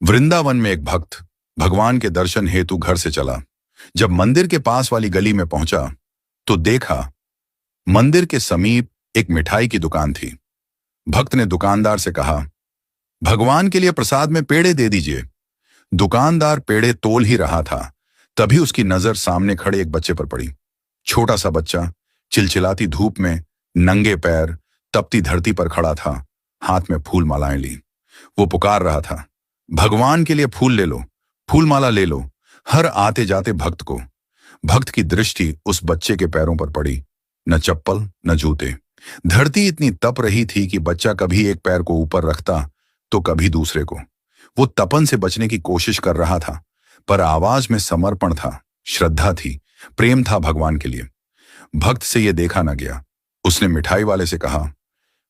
वृंदावन में एक भक्त भगवान के दर्शन हेतु घर से चला। जब मंदिर के पास वाली गली में पहुंचा तो देखा मंदिर के समीप एक मिठाई की दुकान थी। भक्त ने दुकानदार से कहा, भगवान के लिए प्रसाद में पेड़े दे दीजिए। दुकानदार पेड़े तोल ही रहा था, तभी उसकी नजर सामने खड़े एक बच्चे पर पड़ी। छोटा सा बच्चा चिलचिलाती धूप में नंगे पैर तपती धरती पर खड़ा था, हाथ में फूल मालाएं ली। वो पुकार रहा था, भगवान के लिए फूल ले लो, फूल माला ले लो। हर आते जाते भक्त की दृष्टि उस बच्चे के पैरों पर पड़ी। न चप्पल न जूते। धरती इतनी तप रही थी कि बच्चा कभी एक पैर को ऊपर रखता तो कभी दूसरे को। वो तपन से बचने की कोशिश कर रहा था, पर आवाज में समर्पण था, श्रद्धा थी, प्रेम था भगवान के लिए। भक्त से यह देखा न गया। उसने मिठाई वाले से कहा,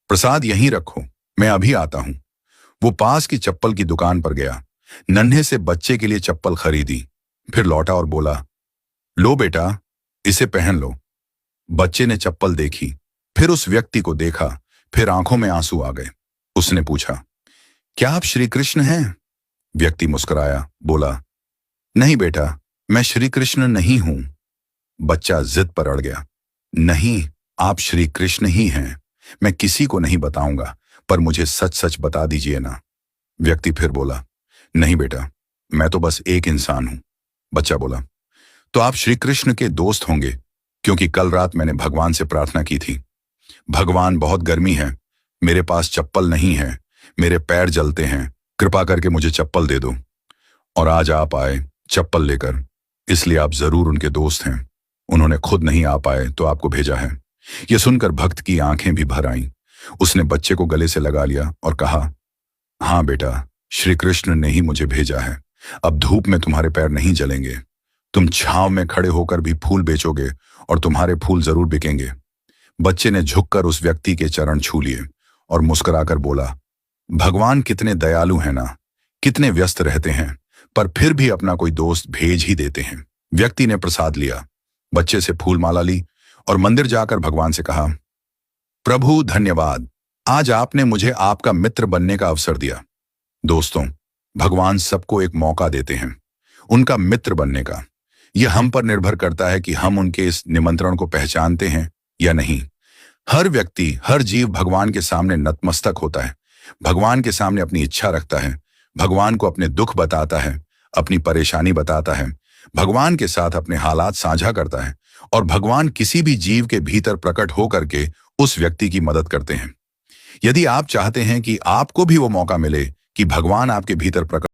प्रसाद यहीं रखो, मैं अभी आता हूं। वो पास की चप्पल की दुकान पर गया, नन्हे से बच्चे के लिए चप्पल खरीदी, फिर लौटा और बोला, लो बेटा, इसे पहन लो। बच्चे ने चप्पल देखी, फिर उस व्यक्ति को देखा, फिर आंखों में आंसू आ गए। उसने पूछा, क्या आप श्री कृष्ण हैं? व्यक्ति मुस्कुराया, बोला, नहीं बेटा, मैं श्री कृष्ण नहीं हूं। बच्चा जिद पर अड़ गया, नहीं, आप श्री कृष्ण ही हैं। मैं किसी को नहीं बताऊंगा, पर मुझे सच सच बता दीजिए ना। व्यक्ति फिर बोला, नहीं बेटा, मैं तो बस एक इंसान हूं। बच्चा बोला, तो आप श्री कृष्ण के दोस्त होंगे, क्योंकि कल रात मैंने भगवान से प्रार्थना की थी। भगवान, बहुत गर्मी है, मेरे पास चप्पल नहीं है, मेरे पैर जलते हैं, कृपा करके मुझे चप्पल दे दो। और आज आप आए चप्पल लेकर, इसलिए आप जरूर उनके दोस्त हैं। उन्होंने खुद नहीं आ पाए तो आपको भेजा है। यह सुनकर भक्त की आंखें भी भर आईं। उसने बच्चे को गले से लगा लिया और कहा, हाँ बेटा, श्री कृष्ण ने ही मुझे भेजा है। अब धूप में तुम्हारे पैर नहीं जलेंगे। तुम छांव में खड़े होकर भी फूल बेचोगे और तुम्हारे फूल जरूर बिकेंगे। बच्चे ने झुककर उस व्यक्ति के चरण छू लिए और मुस्कुराकर बोला, भगवान कितने दयालु हैं ना, कितने व्यस्त रहते हैं, पर फिर भी अपना कोई दोस्त भेज ही देते हैं। व्यक्ति ने प्रसाद लिया, बच्चे से फूल माला ली और मंदिर जाकर भगवान से कहा, प्रभु धन्यवाद, आज आपने मुझे आपका मित्र बनने का अवसर दिया। दोस्तों, भगवान सबको एक मौका देते हैं उनका मित्र बनने का। यह हम पर निर्भर करता है कि हम उनके इस निमंत्रण को पहचानते हैं या नहीं। हर व्यक्ति, हर जीव भगवान के सामने नतमस्तक होता है, भगवान के सामने अपनी इच्छा रखता है, भगवान को अपने दुख बताता है, अपनी परेशानी बताता है, भगवान के साथ अपने हालात साझा करता है, और भगवान किसी भी जीव के भीतर प्रकट होकर के उस व्यक्ति की मदद करते हैं। यदि आप चाहते हैं कि आपको भी वो मौका मिले कि भगवान आपके भीतर प्रकट